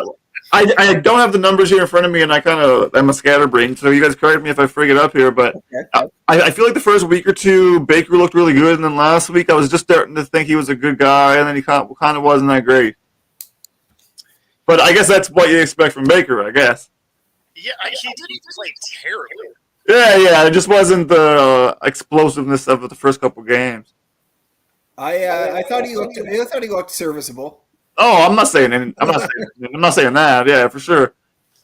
I don't have the numbers here in front of me, and I'm a scatterbrain, so you guys correct me if I freak it up here. But I feel like the first week or two, Baker looked really good, and then last week I was just starting to think he was a good guy, and then he kind of wasn't that great. But I guess that's what you expect from Baker, I guess. Yeah, he didn't play terribly. Yeah, it just wasn't the explosiveness of the first couple games. I thought he looked serviceable. Oh, I'm not saying that. Yeah, for sure.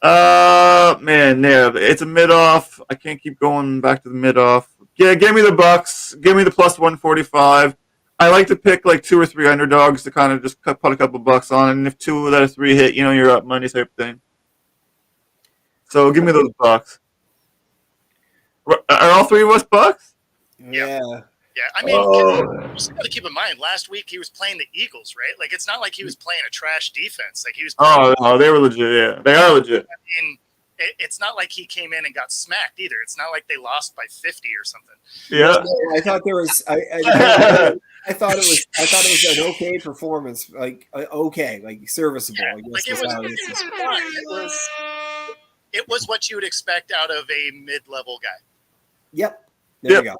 Man, yeah, it's a mid-off. I can't keep going back to the mid-off. Yeah, give me the Bucks. Give me the plus 145. I like to pick like 2 or 3 underdogs to kind of just put a couple bucks on, and if 2 out of 3 hit, you're up money type thing. So give me those Bucks. Are all 3 of us Bucks? Yeah. Yeah, I mean, you just got to keep in mind, last week he was playing the Eagles, right? Like, it's not like he was playing a trash defense. Like, he was playing. Oh, they were legit, yeah. They are legit. I mean, it's not like he came in and got smacked either. It's not like they lost by 50 or something. Yeah. I thought there was. I thought it was an okay performance, like okay, like serviceable. Yeah, I guess like it was what you would expect out of a mid-level guy. Yep. There you go.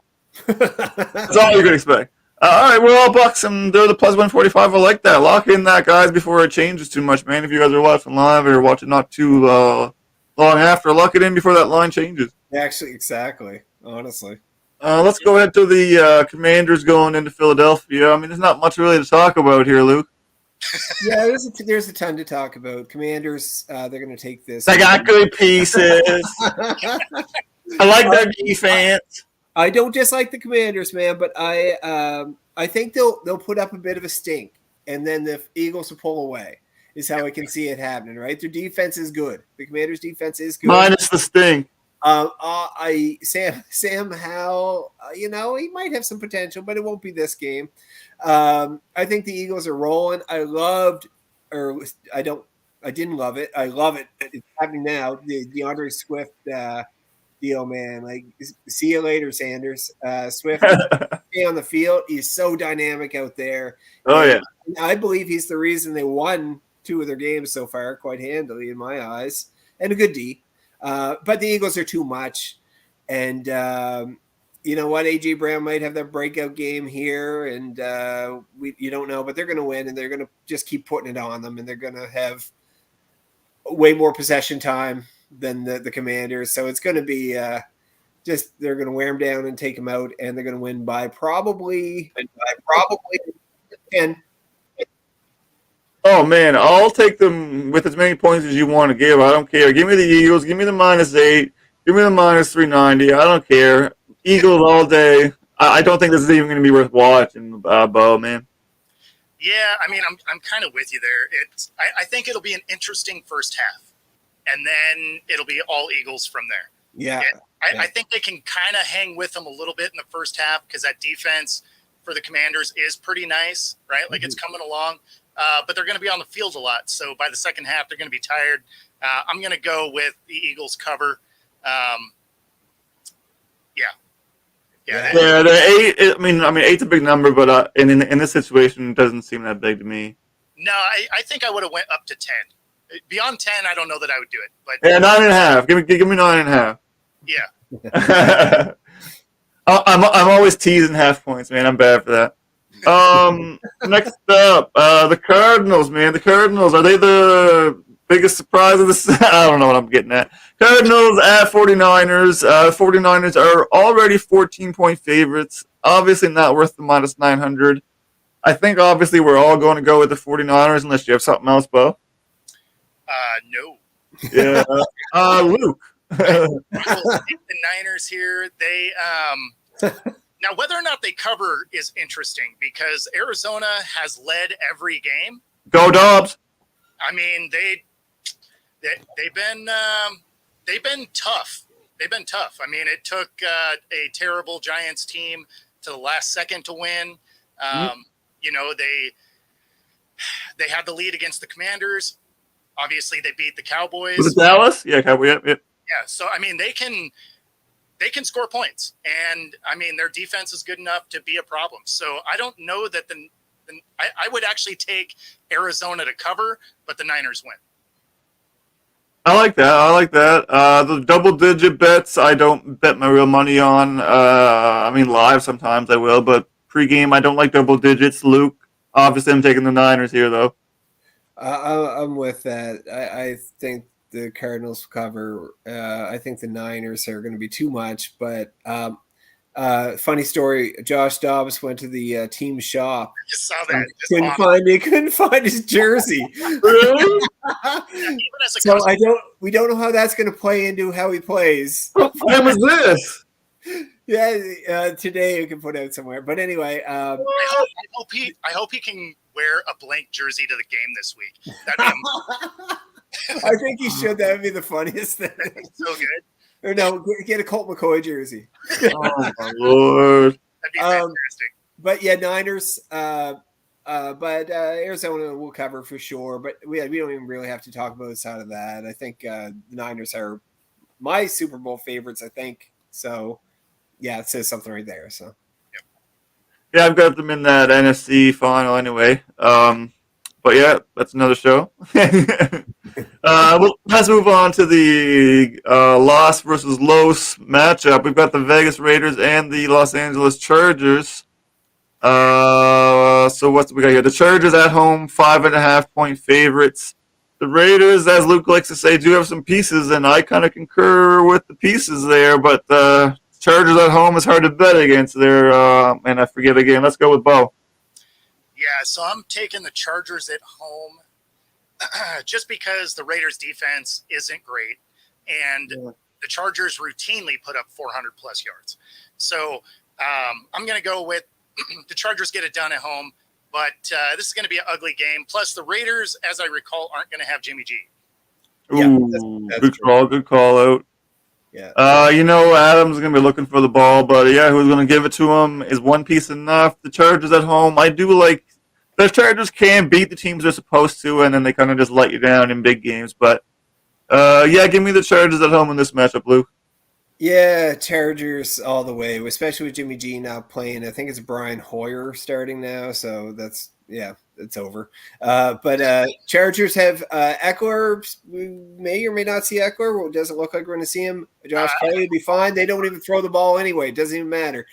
That's all you can expect. All right, we're all Bucks, and they're the plus 145. I like that. Lock in that, guys, before it changes too much, man. If you guys are watching live or watching not too long after, lock it in before that line changes. Actually, exactly. Honestly. Let's go ahead to the Commanders going into Philadelphia. I mean, there's not much really to talk about here, Luke. Yeah, there's a ton to talk about. Commanders, they're going to take this. They got good pieces. I like their defense. I don't dislike the Commanders, man, but I think they'll put up a bit of a stink, and then the Eagles will pull away. Is how I can see it happening, right? Their defense is good. The Commanders' defense is good. Minus the stink. Sam Howell, he might have some potential, but it won't be this game. I think the Eagles are rolling. I didn't love it. I love it. It's happening now. The DeAndre Swift deal, man. Like, see you later, Sanders. Swift stay on the field. He's so dynamic out there. Oh, yeah. I believe he's the reason they won 2 of their games so far, quite handily in my eyes, and a good D. But the Eagles are too much. And you know what? A.J. Brown might have that breakout game here, and you don't know, but they're going to win, and they're going to just keep putting it on them, and they're going to have way more possession time than the Commanders. So it's going to be they're going to wear them down and take them out, and they're going to win by probably 10. Oh, man, I'll take them with as many points as you want to give. I don't care. Give me the Eagles. Give me the -8. Give me the -390. I don't care. Eagles all day. I don't think this is even going to be worth watching, Bo, man. Yeah, I mean, I'm kind of with you there. I think it'll be an interesting first half, and then it'll be all Eagles from there. Yeah. I think they can kind of hang with them a little bit in the first half because that defense for the Commanders is pretty nice, right? Like, it's coming along. But they're going to be on the field a lot. So by the second half, they're going to be tired. I'm going to go with the Eagles cover. Yeah, the 8. I mean, 8's a big number, but in this situation, it doesn't seem that big to me. No, I think I would have went up to 10. Beyond 10, I don't know that I would do it. But yeah, 9.5. Give me 9.5. Yeah. I'm always teasing half points, man. I'm bad for that. Next up, the Cardinals, man. The Cardinals, are they the biggest surprise of this? I don't know what I'm getting at. Cardinals at 49ers. 49ers are already 14-point favorites. Obviously not worth the -900. I think obviously we're all going to go with the 49ers unless you have something else, Bo. No. Yeah. Luke. I will take the Niners here. They now whether or not they cover is interesting because Arizona has led every game. Go Dobbs. I mean, they've been tough. They've been tough. I mean, it took a terrible Giants team to the last second to win. You know, they had the lead against the Commanders. Obviously, they beat the Cowboys. Was it Dallas? Yeah, Cowboys. Yep. Yeah, so I mean, they can score points, and I mean, their defense is good enough to be a problem. So I don't know that I would actually take Arizona to cover, but the Niners win. I like that. The double-digit bets, I don't bet my real money on. I mean, live sometimes I will, but pregame, I don't like double digits. Luke, obviously, I'm taking the Niners here, though. I'm with that. I think the Cardinals cover. I think the Niners are going to be too much. But funny story: Josh Dobbs went to the team shop. I just saw that. It's Couldn't find his jersey. Really? even as a So customer, we don't know how that's going to play into how he plays. When was this? Yeah, today you can put out somewhere. But anyway, I hope he can wear a blank jersey to the game this week. That'd be I think he should. That would be the funniest thing. so good. Or no, get a Colt McCoy jersey. Oh my lord! That'd be fantastic. But yeah, Niners. But Arizona will cover for sure. But we don't even really have to talk about the side of that. I think the Niners are my Super Bowl favorites. I think so. Yeah, it says something right there. So Yeah, I've got them in that NFC final anyway. But yeah, that's another show. Well, let's move on to the Los versus Los matchup. We've got the Vegas Raiders and the Los Angeles Chargers. So what's we got here? The Chargers at home, 5.5-point favorites. The Raiders, as Luke likes to say, do have some pieces, and I kind of concur with the pieces there. But Chargers at home is hard to bet against there. And I forget again. Let's go with Bo. Yeah, so I'm taking the Chargers at home just because the Raiders defense isn't great and the Chargers routinely put up 400 plus yards. So I'm going to go with the Chargers get it done at home, but this is going to be an ugly game. Plus the Raiders, as I recall, aren't going to have Jimmy G. Yeah, Ooh, that's good call out. yeah. Adams going to be looking for the ball, but yeah, who's going to give it to him? Is one piece enough? The Chargers at home, I do like the Chargers can beat the teams they're supposed to, and then they kind of just let you down in big games. But yeah, give me the Chargers at home in this matchup, Luke. Yeah, Chargers all the way, especially with Jimmy G now playing. I think it's Brian Hoyer starting now, so that's it's over. But Chargers have Eckler. We may or may not see Eckler. It doesn't look like we're going to see him. Josh Kelly will be fine. They don't even throw the ball anyway. It doesn't even matter.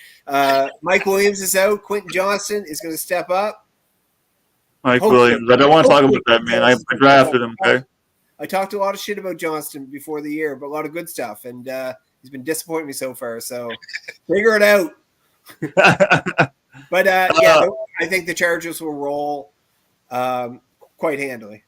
Mike Williams is out. Quentin Johnston is going to step up. Mike Williams. I don't want to talk about that, man. I drafted him, okay? I talked a lot of shit about Johnston before the year, but a lot of good stuff. And he's been disappointing me so far. So figure it out. But yeah, I think the Chargers will roll quite handily.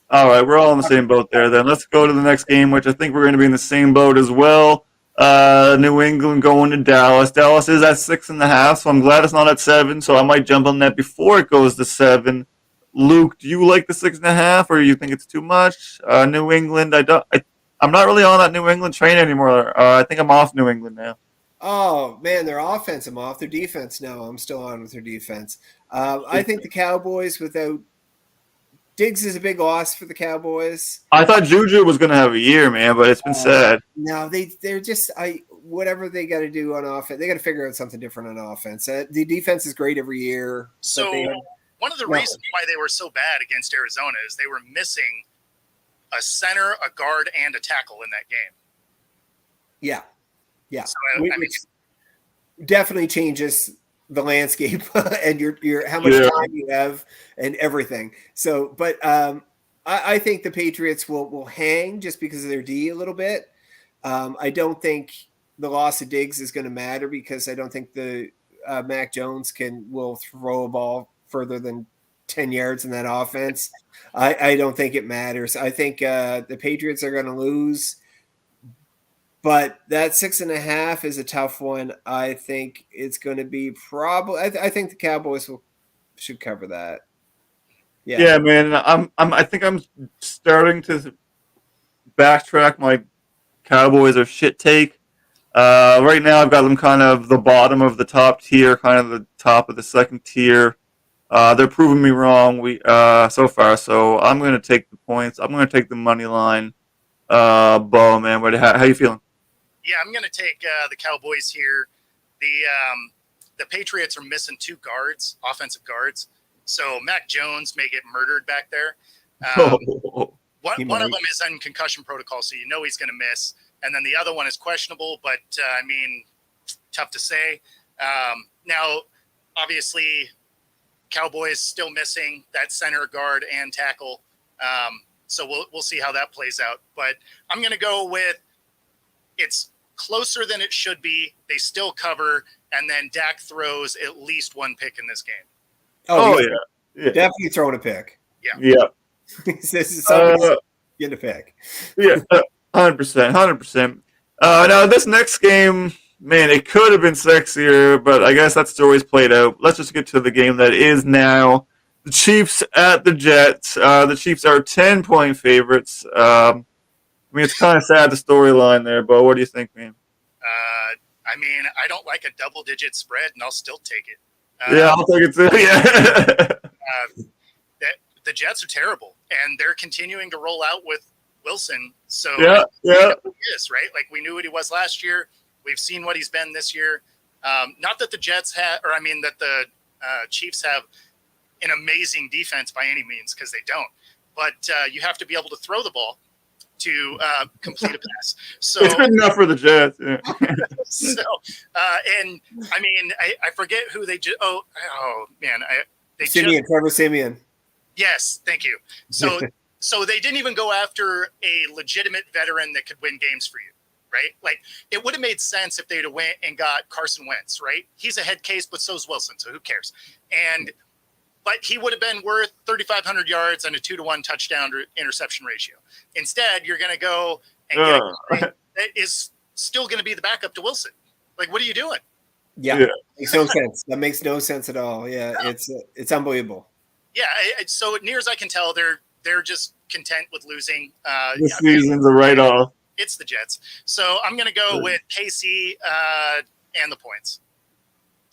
All right, we're all in the same boat there then. Let's go to the next game, which I think we're going to be in the same boat as well. New England going to Dallas. Dallas is at 6.5, so I'm glad it's not at 7, so I might jump on that before it goes to 7. Luke, do you like the 6.5, or you think it's too much? New England, I'm not really on that New England train anymore. I think I'm off New England now. Oh, man, their offense, I'm off. Their defense, no, I'm still on with their defense. I think the Cowboys without Diggs is a big loss for the Cowboys. I thought Juju was going to have a year, man, but it's been sad. No, they're just whatever they got to do on offense. They got to figure out something different on offense. The defense is great every year. So one of the reasons why they were so bad against Arizona is they were missing a center, a guard, and a tackle in that game. Yeah. Yeah. So, I mean, definitely changes the landscape and your how much time you have and everything. So, but I think the Patriots will hang just because of their D a little bit. I don't think the loss of Diggs is going to matter because I don't think the Mac Jones will throw a ball further than 10 yards in that offense. I don't think it matters. I think the Patriots are going to lose, but that 6.5 is a tough one. I think it's going to be probably. I think the Cowboys should cover that. Yeah, man. I think I'm starting to backtrack my Cowboys are shit take. Right now, I've got them kind of the bottom of the top tier, kind of the top of the second tier. They're proving me wrong. So far, so I'm going to take the points. I'm going to take the money line. Bo, man, how you feeling? Yeah, I'm going to take the Cowboys here. The Patriots are missing 2 guards, offensive guards. So Mac Jones may get murdered back there. One of them is in concussion protocol, so you know he's going to miss. And then the other one is questionable, but I mean, tough to say. Now, obviously, Cowboys still missing that center, guard, and tackle. So we'll see how that plays out. But I'm going to go with it's closer than it should be. They still cover, and then Dak throws at least 1 pick in this game. Oh yeah. Definitely throwing a pick. Yeah. This is somebody's getting a pick. Yeah, 100%. Now this next game, man, it could have been sexier, but I guess that story's played out. Let's just get to the game that is now. The Chiefs at the Jets. The Chiefs are 10-point favorites. I mean, it's kind of sad, the storyline there, but what do you think, man? I mean, I don't like a double-digit spread, and I'll still take it. Yeah, I'll take it too. Yeah. The Jets are terrible, and they're continuing to roll out with Wilson. So yeah. Yes, right? Like, we knew what he was last year. We've seen what he's been this year. Not that the Jets have, or I mean that the Chiefs have an amazing defense by any means, because they don't. But you have to be able to throw the ball to complete a pass. So it's good enough for the Jets. Yeah. And I mean, I forget who they just. Oh man, Trevor Siemian. Yes, thank you. So they didn't even go after a legitimate veteran that could win games for you, right? Like, it would have made sense if they'd have went and got Carson Wentz, right? He's a head case, but so's Wilson, so who cares? But he would have been worth 3,500 yards and a 2-to-1 touchdown interception ratio. Instead, you're going to go and get a guy that is still going to be the backup to Wilson. Like, what are you doing? Yeah. Makes no sense. That makes no sense at all. Yeah, it's unbelievable. Yeah, so near as I can tell, they're just content with losing. This season's a write-off. It's the Jets. So I'm going to go with KC and the points.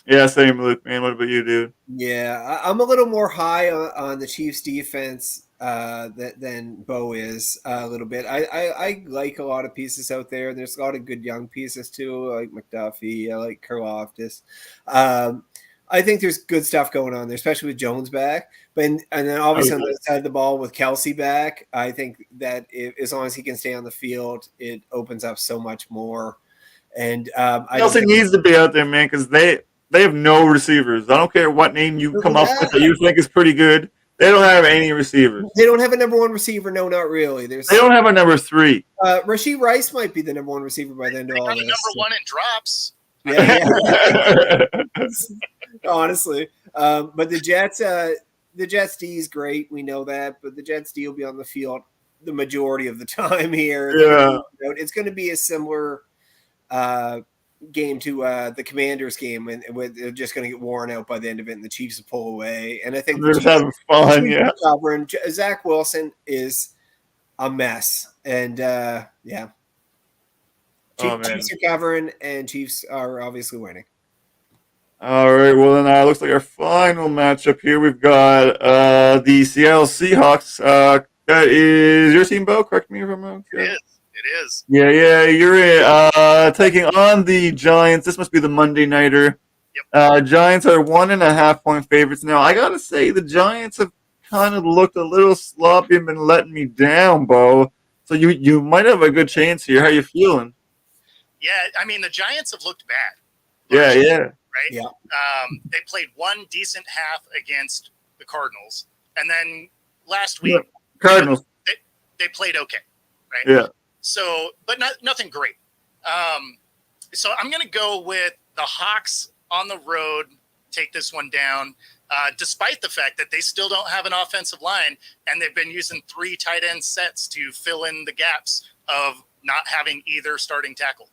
Yeah, same, Luke, man. What about you, dude? Yeah, I'm a little more high on the Chiefs' defense than Bo is a little bit. I like a lot of pieces out there. There's a lot of good young pieces, too, like McDuffie. I like Karlaftis. I think there's good stuff going on there, especially with Jones back. And then obviously on the other side of the ball with Kelsey back, I think that as long as he can stay on the field, it opens up so much more. And Kelsey needs to be out there, man, because they have no receivers. I don't care what name you come up with that you think is pretty good. They don't have any receivers. They don't have a number 1 receiver. No, not really. They don't have a number 3. Rashee Rice might be the number 1 receiver by the end of all this. Number 1 in drops. Yeah. Honestly, but the Jets D is great. We know that, but the Jets D will be on the field the majority of the time here. Yeah, it's going to be a similar game to the Commanders game, and they're just going to get worn out by the end of it, and the Chiefs will pull away. And I think they're just having fun. Yeah, Zach Wilson is a mess, and Chiefs are covering, and Chiefs are obviously winning. All right, well then looks like our final matchup here. We've got the Seattle Seahawks. That is your team, Bo. Correct me if I'm wrong. It is. Yeah, you're taking on the Giants. This must be the Monday nighter. Yep. Giants are 1.5 point favorites. Now I gotta say the Giants have kind of looked a little sloppy and been letting me down, Bo. So you might have a good chance here. How you feeling? Yeah, I mean the Giants have looked bad. Yeah. Right? Yeah. They played one decent half against the Cardinals, and then last week, Cardinals. They played okay, right? Yeah. So, but nothing great. So I'm going to go with the Hawks on the road. Take this one down. despite the fact that they still don't have an offensive line, and they've been using 3 tight end sets to fill in the gaps of not having either starting tackle.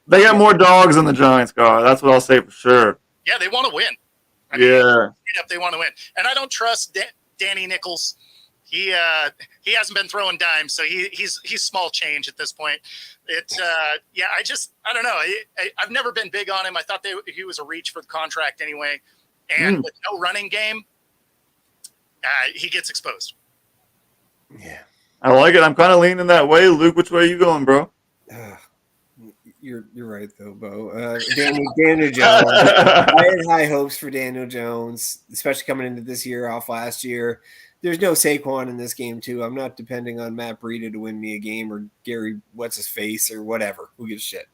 They got more dogs than the Giants, God. That's what I'll say for sure. Yeah, they want to win. Yeah. They want to win. And I don't trust Danny Nichols. He hasn't been throwing dimes, so he's small change at this point. I don't know. I've never been big on him. I thought he was a reach for the contract anyway. And with no running game, he gets exposed. Yeah. I like it. I'm kind of leaning that way. Luke, which way are you going, bro? You're right though, Bo. Daniel Jones. I had high hopes for Daniel Jones, especially coming into this year off last year. There's no Saquon in this game too. I'm not depending on Matt Breida to win me a game or Gary what's his face or whatever. Who gives a shit?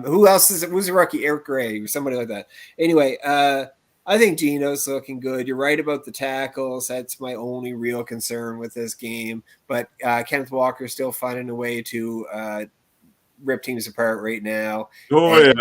Who else is it? Who's a rookie? Eric Gray or somebody like that. Anyway, I think Geno's looking good. You're right about the tackles. That's my only real concern with this game. But Kenneth Walker's still finding a way to rip teams apart right now. Oh, They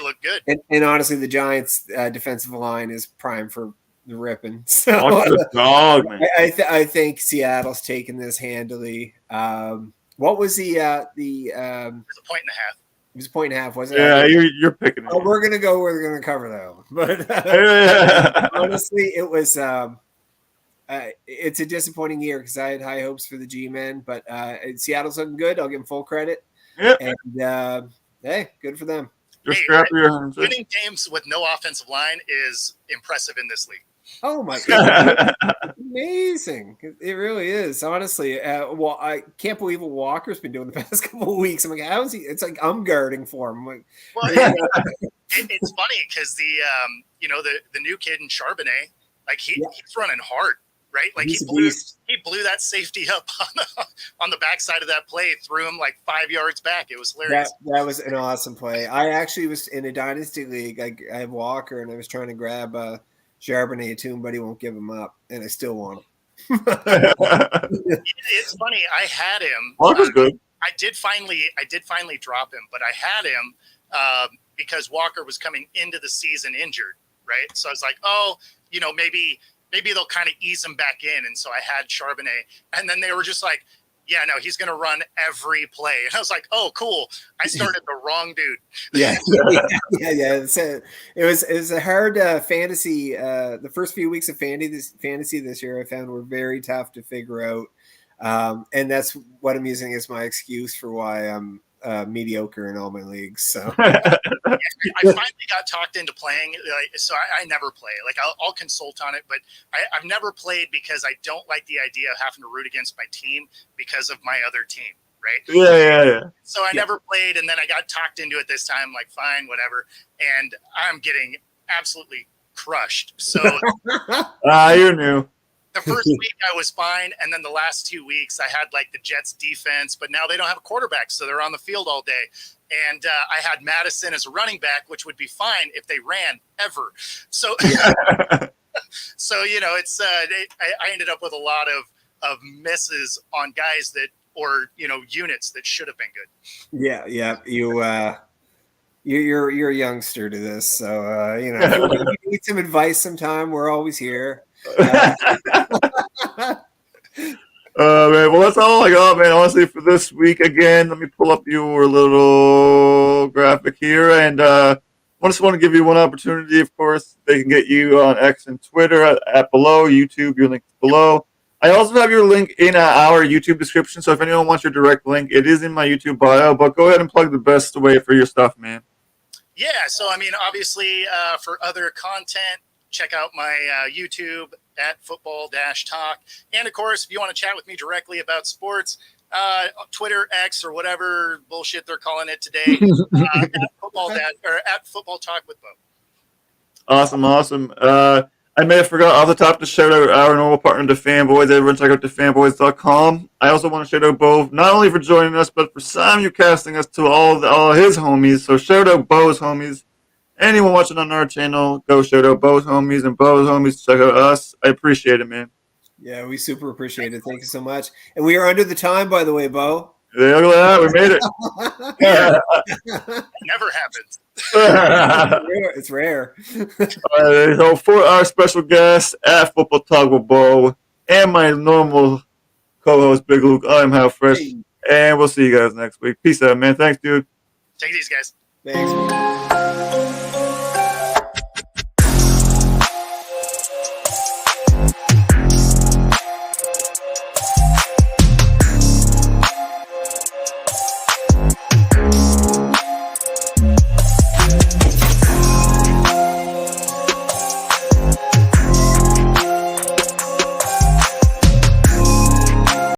look good. And honestly, the Giants' defensive line is prime for the ripping. So Watch the dog, man. I think Seattle's taking this handily. What was the It's a point and a half. it was a point and a half, wasn't Yeah, it? you're picking it. Oh, we're gonna go. We're gonna cover that one. But Yeah. honestly, it was. It's a disappointing year because I had high hopes for the G-men, but Seattle's looking good. I'll give them full credit. Yep. And hey, good for them. Just scrap your Winning games with no offensive line is impressive in this league. Oh my god, amazing! It really is. Honestly, well, I can't believe what Walker's been doing the past couple of weeks. I'm like, how is he? It's like I'm guarding for him. I'm like, Well, it's funny because the new kid in Charbonnet, like he's running hard, right? Like he's he a blew beast. that safety up on the backside of that play, threw him like 5 yards back. It was hilarious. That was an awesome play. I actually was in a dynasty league. I have Walker, and I was trying to grab Charbonnet too, but he won't give him up, and I still want him. It's funny. I had him. Walker's good. I did finally drop him, but I had him because Walker was coming into the season injured, right? So I was like, maybe they'll kind of ease him back in, and so I had Charbonnet, and then they were just like, yeah, no, he's going to run every play. And I was like, oh, cool. I started the wrong dude. Yeah. It was a hard fantasy. The first few weeks of fantasy this year, I found were very tough to figure out. And that's what I'm using as my excuse for why I'm mediocre in all my leagues. So I finally got talked into playing. So I never play. Like I'll consult on it, but I've never played because I don't like the idea of having to root against my team because of my other team. Right. Yeah. So I never played. And then I got talked into it this time, like, fine, whatever. And I'm getting absolutely crushed. So You're new. the first week I was fine. And then the last 2 weeks I had like the Jets defense, but now they don't have a quarterback. So they're on the field all day. And I had Madison as a running back, which would be fine if they ran ever. So, so it's I ended up with a lot of misses on guys that, or units that should have been good. Yeah. You're a youngster to this, so if you need some advice sometime, we're always here. Man, well, that's all I got, man. Honestly, for this week, again, let me pull up your little graphic here, and I just want to give you one opportunity. Of course, they can get you on X and Twitter at below, YouTube. Your link is below. I also have your link in our YouTube description, so if anyone wants your direct link, it is in my YouTube bio. But go ahead and plug the best way for your stuff, man. Yeah, so I mean, obviously, for other content, check out my YouTube at football-talk. And of course, if you want to chat with me directly about sports, Twitter, X, or whatever bullshit they're calling it today, at football talk with Bo. Awesome. I may have forgot off the top to shout out our normal partner, The Fanboys. Everyone check out thefanboys.com. I also want to shout out Bo, not only for joining us, but for simulcasting us to all his homies. So shout out Bo's homies. Anyone watching on our channel, go shout out Bo's homies, and Bo's homies check out us. I appreciate it, man. Yeah, we super appreciate it. Thank you so much. And we are under the time, by the way, Bo. Yeah, look at that. We made it. Never happens. It's rare. So for our special guest at Football Talk with Bo and my normal co-host Big Luke, I'm Hal Fresh, and we'll see you guys next week. Peace out, man. Thanks, dude. Take it easy, guys. Thanks.